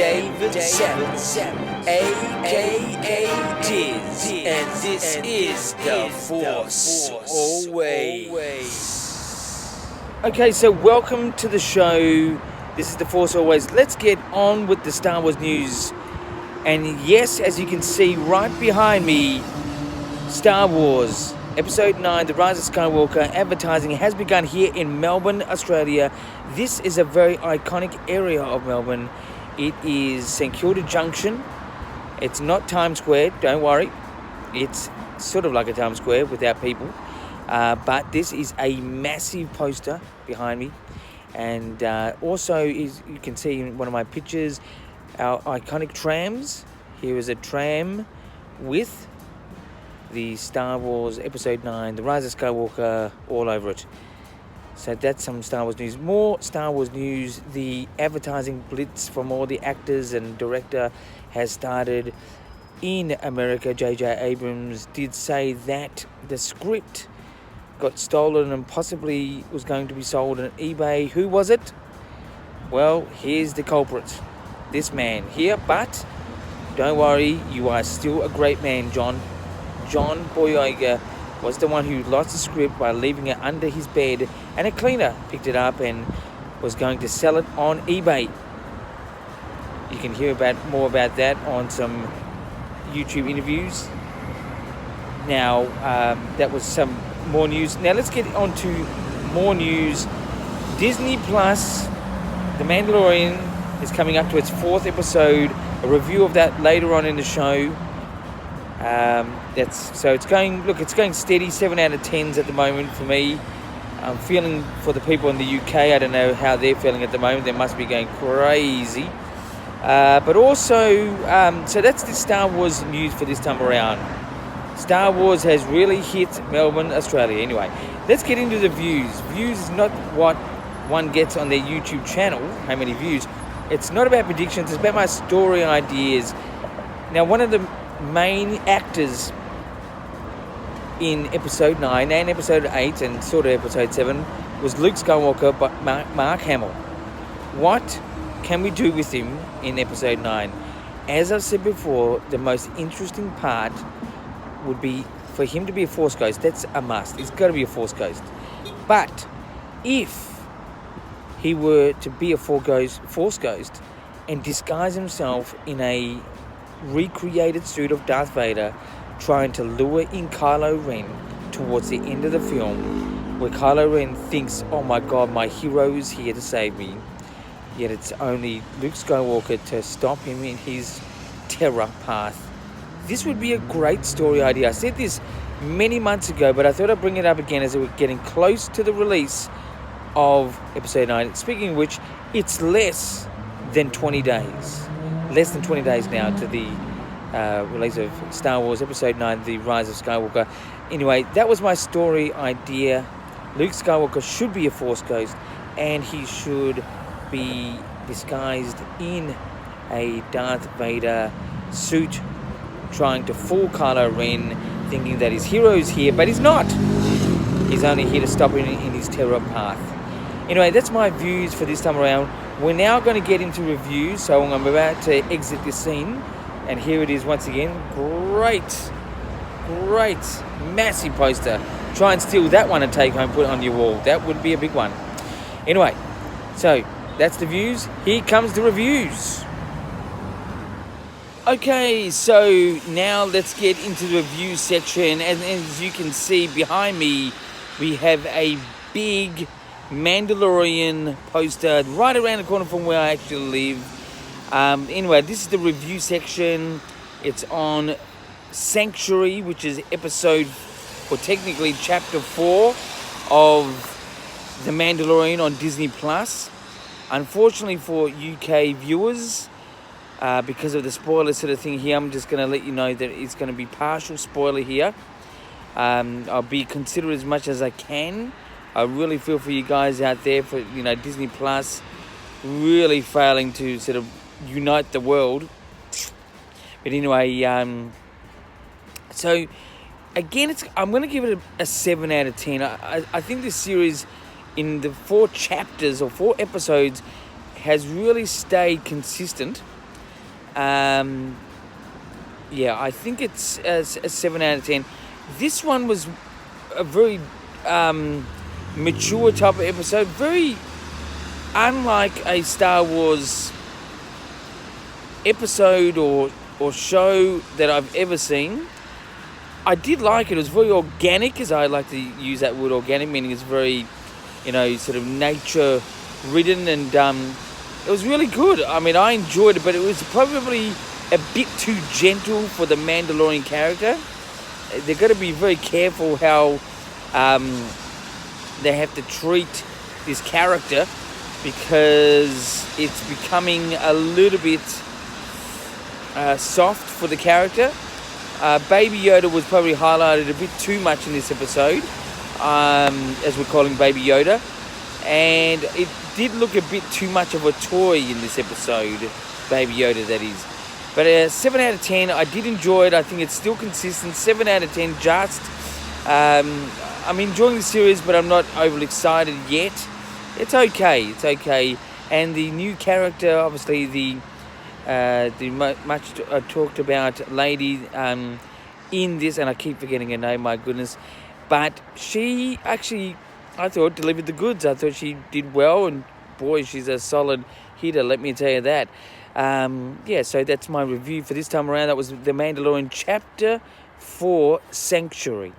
David Savage, a.k.a. Diz, and this is The Force Always. Okay, so welcome to the show. This is The Force Always. Let's get on with the Star Wars news. And yes, as you can see right behind me, Star Wars Episode 9, The Rise of Skywalker advertising has begun here in Melbourne, Australia. This is a very iconic area of Melbourne. It is St Kilda Junction. It's not Times Square, don't worry. It's sort of like a Times Square without people. But this is a massive poster behind me. And also, you can see in one of my pictures, our iconic trams. Here is a tram with the Star Wars Episode 9, The Rise of Skywalker, all over it. So that's some Star Wars news. More Star Wars news. The advertising blitz from all the actors and director has started in America. J.J. Abrams did say that the script got stolen and possibly was going to be sold on eBay. Who was it? Well, here's the culprit. This man here, but don't worry, you are still a great man, John. John Boyega was the one who lost the script by leaving it under his bed, and a cleaner picked it up and was going to sell it on eBay. You can hear more about that on some YouTube interviews. Now, that was some more news. Now let's get on to more news. Disney Plus, The Mandalorian, is coming up to its 4th episode. A review of that later on in the show. It's going steady, 7 out of 10s at the moment for me. I'm feeling for the people in the UK. I don't know how they're feeling at the moment. They must be going crazy. But also, so that's the Star Wars news for this time around. Star Wars has really hit Melbourne, Australia. Anyway, let's get into the views. Views is not what one gets on their YouTube channel, how many views. It's not about predictions, it's about my story ideas. Now, one of the main actors in Episode 9 and Episode 8 and sort of Episode 7 was Luke Skywalker, but Mark Hamill. What can we do with him in Episode 9? As I've said before, the most interesting part would be for him to be a Force Ghost. That's a must. He's got to be a Force Ghost. But if he were to be a Force Ghost and disguise himself in a recreated suit of Darth Vader, trying to lure in Kylo Ren towards the end of the film, where Kylo Ren thinks, oh my god, my hero is here to save me, yet it's only Luke Skywalker to stop him in his terror path. This would be a great story idea. I said this many months ago, but I thought I'd bring it up again as we're getting close to the release of Episode 9. Speaking of which, it's less than 20 days. Less than 20 days now to the release of Star Wars Episode 9, The Rise of Skywalker. Anyway, that was my story idea. Luke Skywalker should be a Force Ghost, and he should be disguised in a Darth Vader suit, trying to fool Kylo Ren, thinking that his hero is here, but he's not. He's only here to stop him in his terror path. Anyway, that's my views for this time around. We're now going to get into reviews, so I'm about to exit this scene. And here it is once again. Great, massive poster. Try and steal that one and take home, put it on your wall. That would be a big one. Anyway, so that's the views. Here comes the reviews. Okay, so now let's get into the review section. And as you can see behind me, we have a big Mandalorian poster right around the corner from where I actually live. Anyway, this is the review section. It's on Sanctuary, which is episode, or technically chapter 4 of The Mandalorian on Disney Plus. Unfortunately for UK viewers, because of the spoiler sort of thing here, I'm just going to let you know that it's going to be partial spoiler here. I'll be considerate as much as I can. I really feel for you guys out there for, Disney Plus really failing to sort of unite the world. But anyway, so again, I'm going to give it a 7 out of 10. I think this series, in the 4 chapters or 4 episodes, has really stayed consistent. Yeah, I think it's a 7 out of 10. This one was a very mature type of episode, very unlike a Star Wars episode or show that I've ever seen. I did like it. It was very organic, as I like to use that word organic, meaning it's very, sort of nature ridden, and it was really good. I mean, I enjoyed it, but it was probably a bit too gentle for the Mandalorian character. They've got to be very careful how they have to treat this character, because it's becoming a little bit soft for the character. Baby Yoda was probably highlighted a bit too much in this episode, as we're calling Baby Yoda, and it did look a bit too much of a toy in this episode, Baby Yoda that is. But 7 out of 10, I did enjoy it. I think it's still consistent. 7 out of 10, just. I'm enjoying the series, but I'm not overly excited yet. It's okay. And the new character, obviously the much talked about lady in this, and I keep forgetting her name, my goodness. But she actually, I thought, delivered the goods. I thought she did well, and boy, she's a solid hitter, let me tell you that. So that's my review for this time around. That was The Mandalorian Chapter 4, Sanctuary.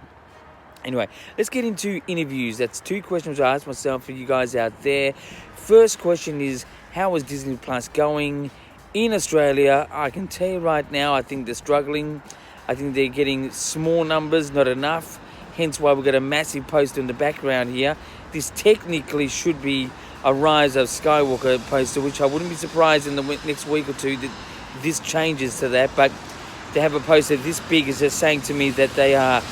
Anyway, let's get into interviews. That's 2 questions I asked myself for you guys out there. First question is, how is Disney Plus going in Australia? I can tell you right now, I think they're struggling. I think they're getting small numbers, not enough. Hence why we've got a massive poster in the background here. This technically should be a Rise of Skywalker poster, which I wouldn't be surprised in the next week or two that this changes to that. But to have a poster this big is just saying to me that they are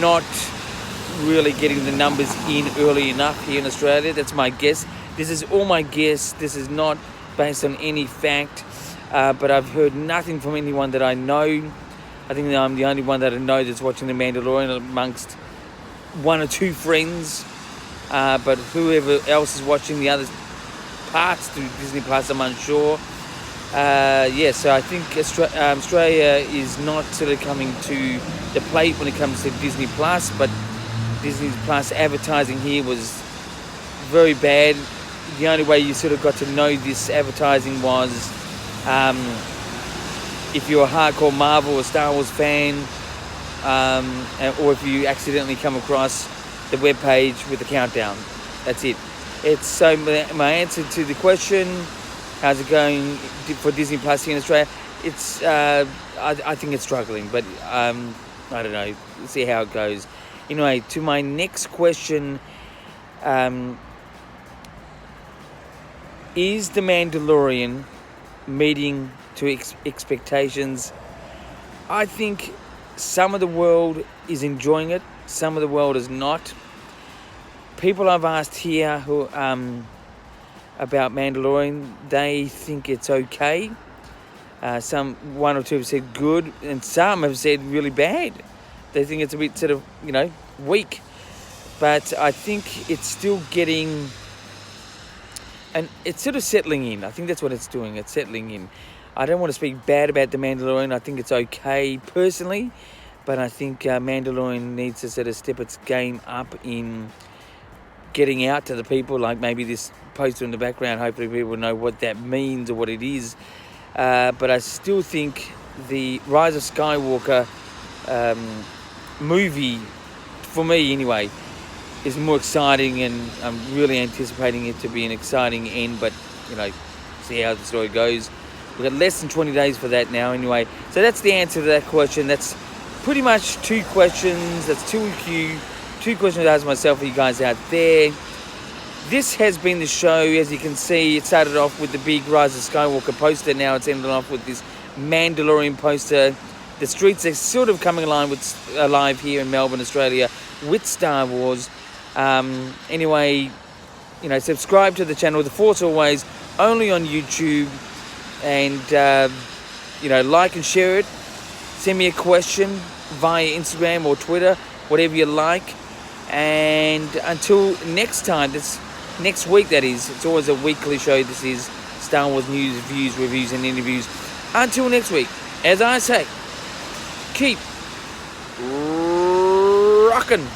not really getting the numbers in early enough here in Australia. That's my guess. This is all my guess. This is not based on any fact, but I've heard nothing from anyone that I know. I think that I'm the only one that I know that's watching The Mandalorian amongst 1 or 2 friends, but whoever else is watching the other parts through Disney Plus, I'm unsure. So I think Australia is not sort of coming to the plate when it comes to Disney Plus, but Disney Plus advertising here was very bad. The only way you sort of got to know this advertising was if you're a hardcore Marvel or Star Wars fan, or if you accidentally come across the webpage with the countdown. That's it. It's so my answer to the question, how's it going for Disney Plus here in Australia? It's I think it's struggling, but I don't know. Let's see how it goes. Anyway, to my next question, is The Mandalorian meeting to expectations? I think some of the world is enjoying it, some of the world is not. People I've asked here who about Mandalorian, they think it's okay. Some 1 or 2 have said good, and some have said really bad. They think it's a bit sort of, weak. But I think it's still getting, and it's sort of settling in. I think that's what it's doing. It's settling in. I don't want to speak bad about The Mandalorian. I think it's okay personally, but I think Mandalorian needs to sort of step its game up in getting out to the people, like maybe this poster in the background. Hopefully people know what that means or what it is. But I still think the Rise of Skywalker movie, for me anyway, is more exciting, and I'm really anticipating it to be an exciting end, but see how the story goes. We've got less than 20 days for that now anyway. So that's the answer to that question. That's pretty much 2 questions. That's 2 questions I asked myself for you guys out there. This has been the show. As you can see, it started off with the big Rise of Skywalker poster. Now it's ended off with this Mandalorian poster. The streets are sort of coming alive here in Melbourne, Australia, with Star Wars. Anyway, subscribe to the channel. The Force Always, only on YouTube. And, like and share it. Send me a question via Instagram or Twitter, whatever you like. And until next time, next week that is, it's always a weekly show. This is Star Wars news, views, reviews and interviews. Until next week, as I say, keep rocking.